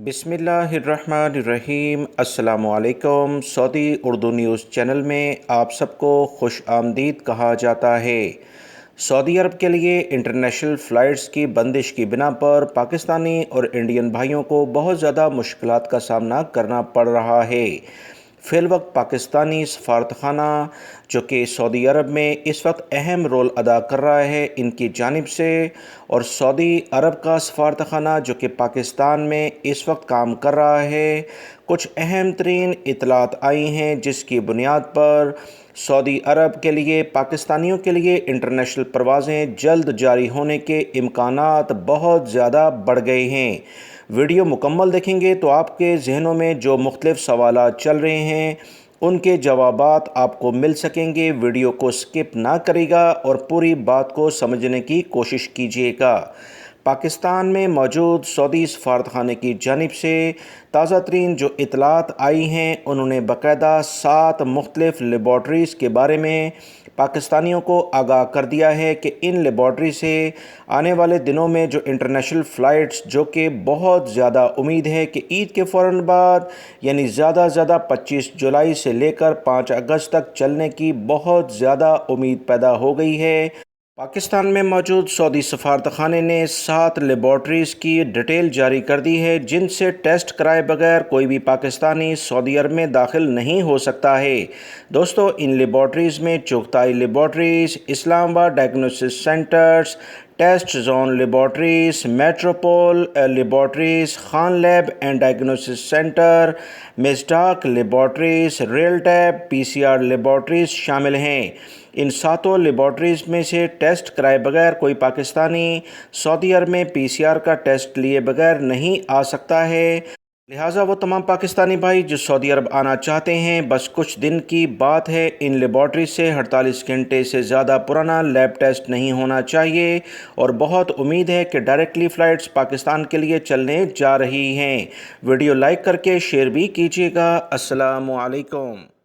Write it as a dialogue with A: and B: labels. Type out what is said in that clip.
A: بسم اللہ الرحمن الرحیم۔ السلام علیکم۔ سعودی اردو نیوز چینل میں آپ سب کو خوش آمدید کہا جاتا ہے۔ سعودی عرب کے لیے انٹرنیشنل فلائٹس کی بندش کی بنا پر پاکستانی اور انڈین بھائیوں کو بہت زیادہ مشکلات کا سامنا کرنا پڑ رہا ہے۔ فی الوقت پاکستانی سفارتخانہ جو کہ سعودی عرب میں اس وقت اہم رول ادا کر رہا ہے ان کی جانب سے، اور سعودی عرب کا سفارتخانہ جو کہ پاکستان میں اس وقت کام کر رہا ہے، کچھ اہم ترین اطلاعات آئی ہیں جس کی بنیاد پر سعودی عرب کے لیے پاکستانیوں کے لیے انٹرنیشنل پروازیں جلد جاری ہونے کے امکانات بہت زیادہ بڑھ گئے ہیں۔ ویڈیو مکمل دیکھیں گے تو آپ کے ذہنوں میں جو مختلف سوالات چل رہے ہیں ان کے جوابات آپ کو مل سکیں گے۔ ویڈیو کو سکپ نہ کرے گا اور پوری بات کو سمجھنے کی کوشش کیجیے گا۔ پاکستان میں موجود سعودی سفارتخانے کی جانب سے تازہ ترین جو اطلاعات آئی ہیں، انہوں نے باقاعدہ 7 مختلف لیبارٹریز کے بارے میں پاکستانیوں کو آگاہ کر دیا ہے کہ ان لیبارٹری سے آنے والے دنوں میں جو انٹرنیشنل فلائٹس جو کہ بہت زیادہ امید ہے کہ عید کے فوراً بعد یعنی زیادہ 25 جولائی سے لے کر 5 اگست تک چلنے کی بہت زیادہ امید پیدا ہو گئی ہے۔ پاکستان میں موجود سعودی سفارتخانے نے 7 لیبارٹریز کی ڈیٹیل جاری کر دی ہے جن سے ٹیسٹ کرائے بغیر کوئی بھی پاکستانی سعودی عرب میں داخل نہیں ہو سکتا ہے۔ دوستو، ان لیبارٹریز میں Chughtai laboratories, Islamabad diagnosis centres, test zone laboratories, metropole laboratories, Khan lab and diagnosis centre, میزڈاک لیبارٹریز، ریل ٹیب پی سی آر لیبارٹریز شامل ہیں۔ ان 7 لیبارٹریز میں سے ٹیسٹ کرائے بغیر کوئی پاکستانی سعودی عرب میں پی سی آر کا ٹیسٹ لیے بغیر نہیں آ سکتا ہے۔ لہٰذا وہ تمام پاکستانی بھائی جو سعودی عرب آنا چاہتے ہیں، بس کچھ دن کی بات ہے، ان لیبارٹریز سے 48 گھنٹے سے زیادہ پرانا لیب ٹیسٹ نہیں ہونا چاہیے، اور بہت امید ہے کہ ڈائریکٹلی فلائٹس پاکستان کے لیے چلنے جا رہی ہیں۔ ویڈیو لائک کر کے شیئر بھی کیجیے گا۔ السلام علیکم۔